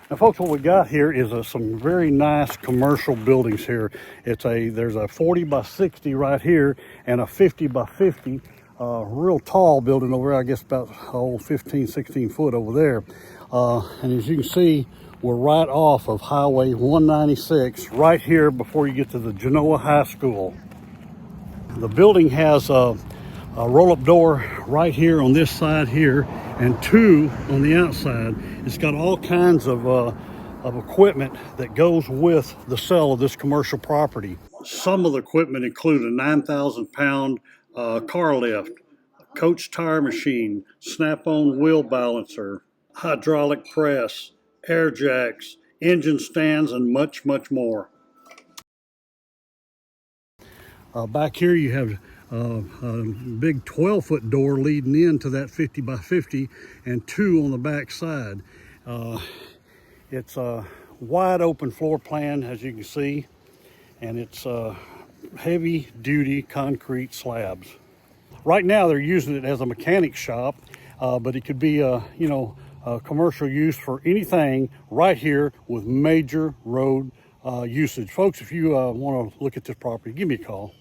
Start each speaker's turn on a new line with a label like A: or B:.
A: Now, folks, what we got here is some very nice commercial buildings here. There's a 40 by 60 right here and a 50 by 50, real tall building over there, I guess about 15, 16 foot over there. And as you can see, we're right off of Highway 196, right here before you get to the Genoa High School. The building has a roll-up door right here on this side here, and two on the outside. It's got all kinds of equipment that goes with the sale of this commercial property. Some of the equipment include a 9,000-pound car lift, coach tire machine, snap-on wheel balancer, hydraulic press, air jacks, engine stands, and much, much more. Back here you have a big 12-foot door leading into that 50 by 50 and two on the back side. It's a wide open floor plan, as you can see, and it's heavy duty concrete slabs. Right now they're using it as a mechanic shop, but it could be a commercial use for anything right here with major road usage. Folks, if you want to look at this property, give me a call.